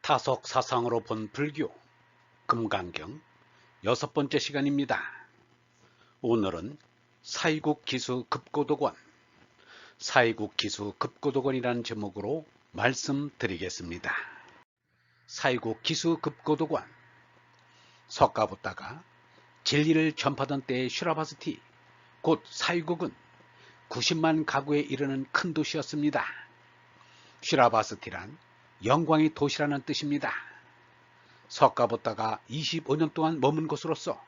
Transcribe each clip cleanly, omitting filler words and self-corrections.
타석 사상으로 본 불교 금강경 6번째 시간입니다. 오늘은 사이국 기수 급고도권, 사이국 기수 급고도권이라는 제목으로 말씀드리겠습니다. 사이국 기수 급고도권, 석가부다가 진리를 전파던 때의 슈라바스티, 곧 사이국은 90만 가구에 이르는 큰 도시였습니다. 슈라바스티란 영광의 도시라는 뜻입니다. 석가부다가 25년 동안 머문 곳으로서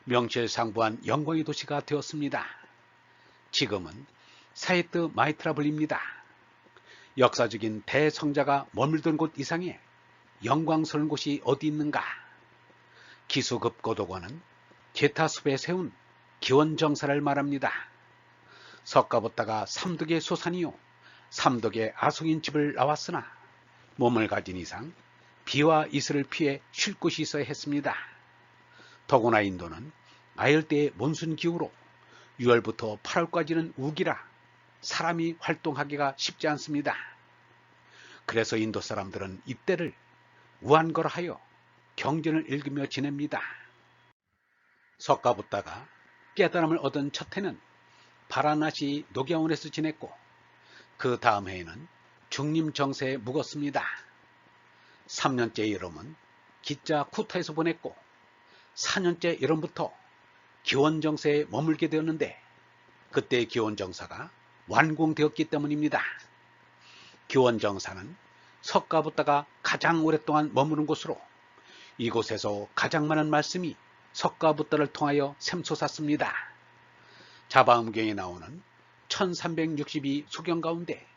명실상부한 영광의 도시가 되었습니다. 지금은 사이트 마이트라 불립니다. 역사적인 대성자가 머물던 곳 이상의 영광스러운 곳이 어디 있는가? 기수급고도권은 제타숲에 세운 기원정사를 말합니다. 석가부다가 삼덕의 소산이요 삼덕의 아송인 집을 나왔으나 몸을 가진 이상 비와 이슬을 피해 쉴 곳이 있어야 했습니다. 더구나 인도는 아열대의 몬순 기후로 6월부터 8월까지는 우기라 사람이 활동하기가 쉽지 않습니다. 그래서 인도 사람들은 이때를 우한거라 하여 경전을 읽으며 지냅니다. 석가부다가 깨달음을 얻은 첫 해는 바라나시 녹야원에서 지냈고 그 다음 해에는 중림정세에 묵었습니다. 3년째 여름은 기자 쿠타에서 보냈고 4년째 여름부터 기원정세에 머물게 되었는데 그때 기원정사가 완공되었기 때문입니다. 기원정사는 석가부다가 가장 오랫동안 머무는 곳으로 이곳에서 가장 많은 말씀이 석가부다를 통하여 샘솟았습니다. 자바음경에 나오는 1362 수경 가운데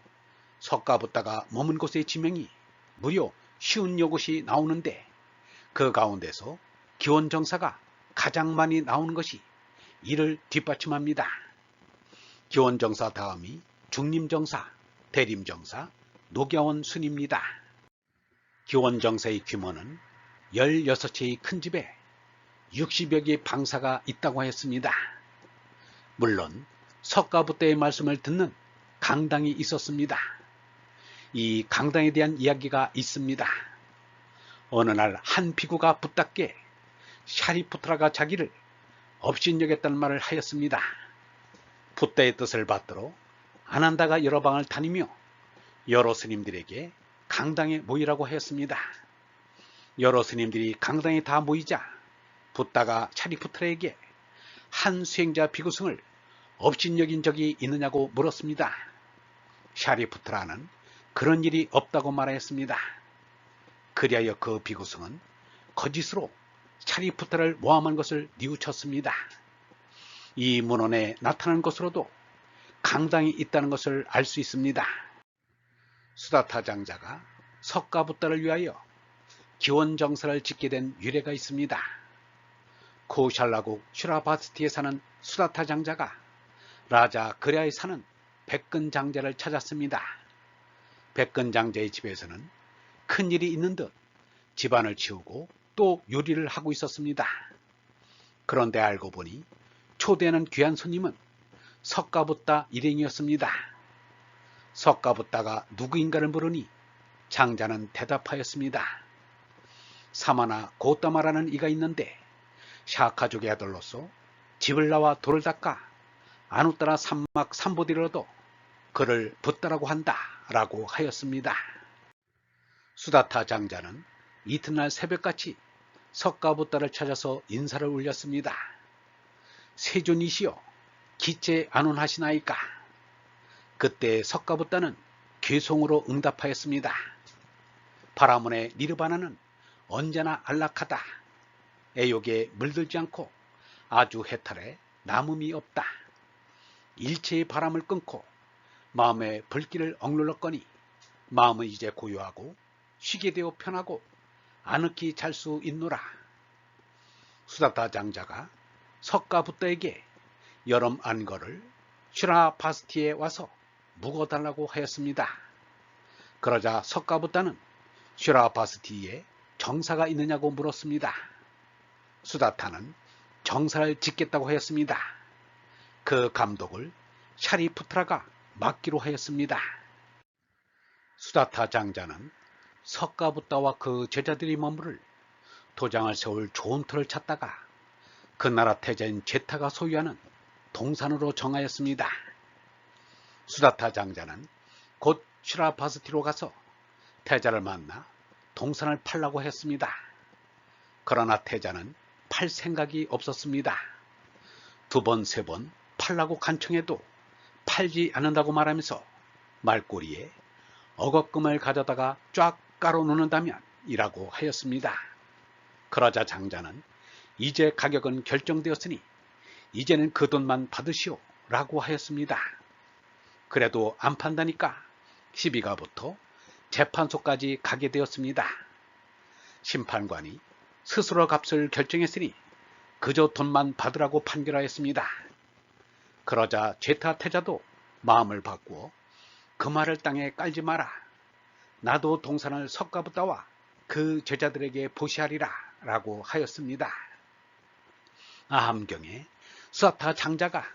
석가부다가 머문 곳의 지명이 무려 50여 곳이 나오는데 그 가운데서 기원정사가 가장 많이 나오는 것이 이를 뒷받침합니다. 기원정사 다음이 중림정사, 대림정사, 녹야원 순입니다. 기원정사의 규모는 16채의 큰 집에 60여 개의 방사가 있다고 하였습니다. 물론 석가부다의 말씀을 듣는 강당이 있었습니다. 이 강당에 대한 이야기가 있습니다. 어느 날 한 비구가 붓답게 샤리푸트라가 자기를 업신여겼다는 말을 하였습니다. 붓다의 뜻을 받들어 아난다가 여러 방을 다니며 여러 스님들에게 강당에 모이라고 하였습니다. 여러 스님들이 강당에 다 모이자 붓다가 샤리푸트라에게 한 수행자 비구승을 업신여긴 적이 있느냐고 물었습니다. 샤리푸트라는 그런 일이 없다고 말하였습니다. 그리하여 그 비구승은 거짓으로 샤리푸트라를 모함한 것을 뉘우쳤습니다. 이 문헌에 나타난 것으로도 강당이 있다는 것을 알 수 있습니다. 수다타 장자가 석가부다를 위하여 기원정사를 짓게 된 유래가 있습니다. 코샬라국 슈라바스티에 사는 수다타 장자가 라자 그랴에 사는 백근 장자를 찾았습니다. 백근 장자의 집에서는 큰일이 있는 듯 집안을 치우고 또 요리를 하고 있었습니다. 그런데 알고 보니 초대하는 귀한 손님은 석가부다 일행이었습니다. 석가부다가 누구인가를 물으니 장자는 대답하였습니다. 사마나 고따마라는 이가 있는데 샤카족의 아들로서 집을 나와 돌을 닦아 아누따라 삼막 삼보디로도 그를 붓다라고 한다 라고 하였습니다. 수다타 장자는 이튿날 새벽같이 석가부다를 찾아서 인사를 올렸습니다. 세존이시여 기체 안온하시나이까? 그때 석가부다는 괴송으로 응답하였습니다. 바라문의 니르바나는 언제나 안락하다. 애욕에 물들지 않고 아주 해탈해 남음이 없다. 일체의 바람을 끊고 마음의 불길을 억눌렀거니 마음은 이제 고요하고 쉬게 되어 편하고 아늑히 잘 수 있노라. 수다타 장자가 석가부다에게 여름 안거를 슈라바스티에 와서 묵어달라고 하였습니다. 그러자 석가부다는 슈라바스티에 정사가 있느냐고 물었습니다. 수다타는 정사를 짓겠다고 하였습니다. 그 감독을 샤리푸트라가 맡기로 하였습니다. 수다타 장자는 석가부다와 그 제자들이 머무를 도장을 세울 좋은 터를 찾다가 그 나라 태자인 제타가 소유하는 동산으로 정하였습니다. 수다타 장자는 곧 슈라바스티로 가서 태자를 만나 동산을 팔라고 했습니다. 그러나 태자는 팔 생각이 없었습니다. 두 번, 세 번 팔라고 간청해도 팔지 않는다고 말하면서 말꼬리에 억업금을 가져다가 쫙 깔아놓는다면 이라고 하였습니다. 그러자 장자는 이제 가격은 결정되었으니 이제는 그 돈만 받으시오 라고 하였습니다. 그래도 안 판다니까 시비가 붙어 재판소까지 가게 되었습니다. 심판관이 스스로 값을 결정했으니 그저 돈만 받으라고 판결하였습니다. 그러자 제타 태자도 마음을 바꾸어 그 말을 땅에 깔지 마라. 나도 동산을 석가부다와 그 제자들에게 보시하리라 라고 하였습니다. 아함경에 수다타 장자가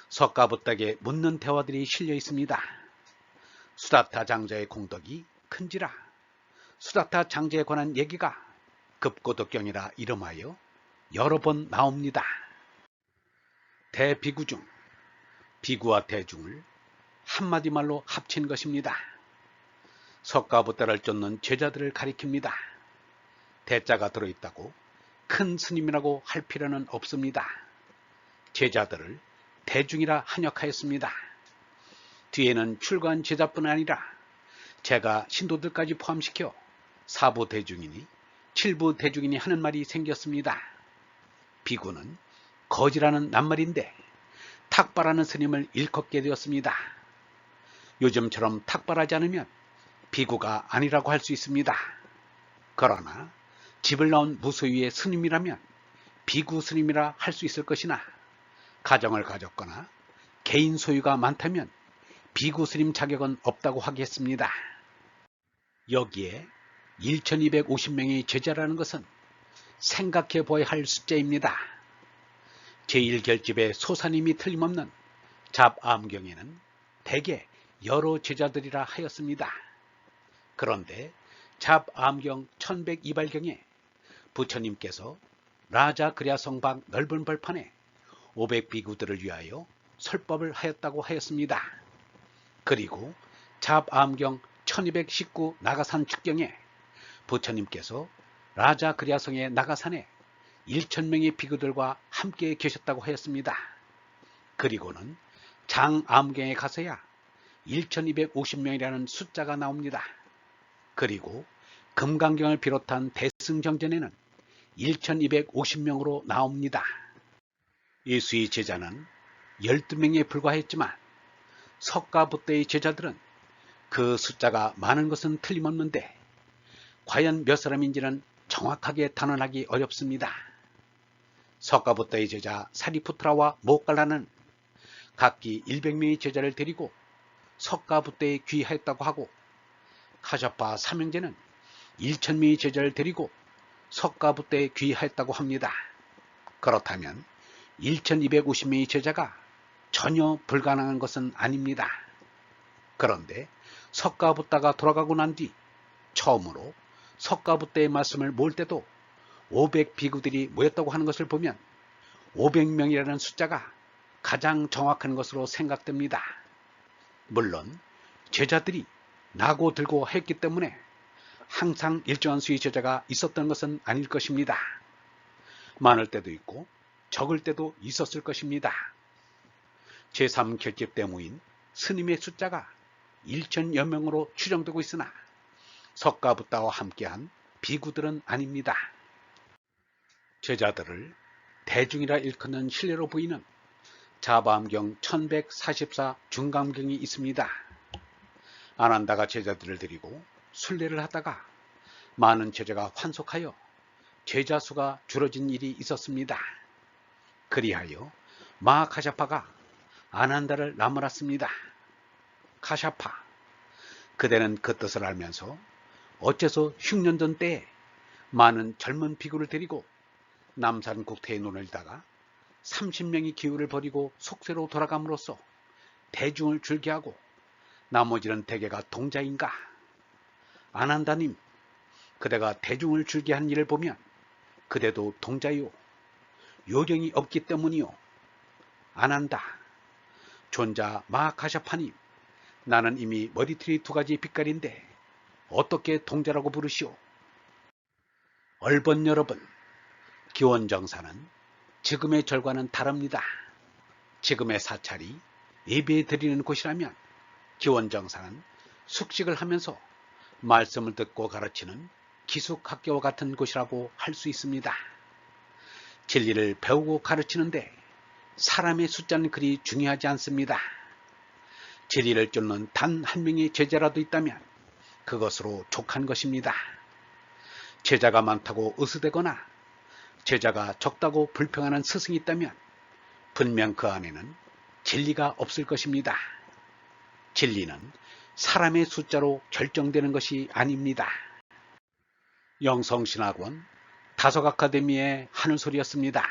석가부다에게 묻는 대화들이 실려 있습니다. 수다타 장자의 공덕이 큰지라 수다타 장자에 관한 얘기가 급고덕경이라 이름하여 여러 번 나옵니다. 대비구 중 비구와 대중을 한마디 말로 합친 것입니다. 석가부다를 쫓는 제자들을 가리킵니다. 대자가 들어있다고 큰 스님이라고 할 필요는 없습니다. 제자들을 대중이라 한역하였습니다. 뒤에는 출가한 제자뿐 아니라 제가 신도들까지 포함시켜 사부 대중이니 칠부 대중이니 하는 말이 생겼습니다. 비구는 거지라는 낱말인데 탁발하는 스님을 일컫게 되었습니다. 요즘처럼 탁발하지 않으면 비구가 아니라고 할 수 있습니다. 그러나 집을 나온 무소유의 스님이라면 비구 스님이라 할 수 있을 것이나 가정을 가졌거나 개인 소유가 많다면 비구 스님 자격은 없다고 하겠습니다. 여기에 1250명의 제자라는 것은 생각해 보아야 할 숫자입니다. 제1결집의 소사님이 틀림없는 잡암경에는 대개 여러 제자들이라 하였습니다. 그런데 잡암경 1102발경에 부처님께서 라자 그랴성 밖 넓은 벌판에 500비구들을 위하여 설법을 하였다고 하였습니다. 그리고 잡암경 1219 나가산 축경에 부처님께서 라자 그랴성의 나가산에 1000명의 비구들과 함께 계셨다고 하였습니다. 그리고는 장암경에 가서야 1250명이라는 숫자가 나옵니다. 그리고 금강경을 비롯한 대승정전에는 1250명으로 나옵니다. 예수의 제자는 12명에 불과했지만 석가부다의 제자들은 그 숫자가 많은 것은 틀림없는데 과연 몇 사람인지는 정확하게 단언하기 어렵습니다. 석가부다의 제자 사리푸트라와 모갈라는 각기 100명의 제자를 데리고 석가부다에 귀하였다고 하고 카샤파 삼형제는 1000명의 제자를 데리고 석가부다에 귀하였다고 합니다. 그렇다면 1250명의 제자가 전혀 불가능한 것은 아닙니다. 그런데 석가부다가 돌아가고 난 뒤 처음으로 석가부다의 말씀을 모을 때도 500비구들이 모였다고 하는 것을 보면 500명이라는 숫자가 가장 정확한 것으로 생각됩니다. 물론 제자들이 나고 들고 했기 때문에 항상 일정한 수의 제자가 있었던 것은 아닐 것입니다. 많을 때도 있고 적을 때도 있었을 것입니다. 제3결집 대무인 스님의 숫자가 1000여 명으로 추정되고 있으나 석가부다와 함께한 비구들은 아닙니다. 제자들을 대중이라 일컫는 신뢰로 보이는 자바암경 1144 중감경이 있습니다. 아난다가 제자들을 데리고 순례를 하다가 많은 제자가 환속하여 제자 수가 줄어진 일이 있었습니다. 그리하여 마카샤파가 아난다를 나무랐습니다. 카샤파, 그대는 그 뜻을 알면서 어째서 흉년전 때에 많은 젊은 비구를 데리고 남산 국태에 눈을 다가 30명이 기후를 버리고 속세로 돌아감으로써 대중을 줄게 하고 나머지는 대개가 동자인가? 아난다님, 그대가 대중을 줄게 한 일을 보면 그대도 동자요. 요령이 없기 때문이요. 안 한다. 존자 마카샤파님, 나는 이미 머리털이 2가지 빛깔인데 어떻게 동자라고 부르시오? 얼번 여러분, 기원정사는 지금의 절과는 다릅니다. 지금의 사찰이 예배 드리는 곳이라면 기원정사는 숙식을 하면서 말씀을 듣고 가르치는 기숙학교와 같은 곳이라고 할 수 있습니다. 진리를 배우고 가르치는데 사람의 숫자는 그리 중요하지 않습니다. 진리를 쫓는 단 한 명의 제자라도 있다면 그것으로 족한 것입니다. 제자가 많다고 으스대거나 제자가 적다고 불평하는 스승이 있다면 분명 그 안에는 진리가 없을 것입니다. 진리는 사람의 숫자로 결정되는 것이 아닙니다. 영성신학원 다속아카데미의 하늘소리였습니다.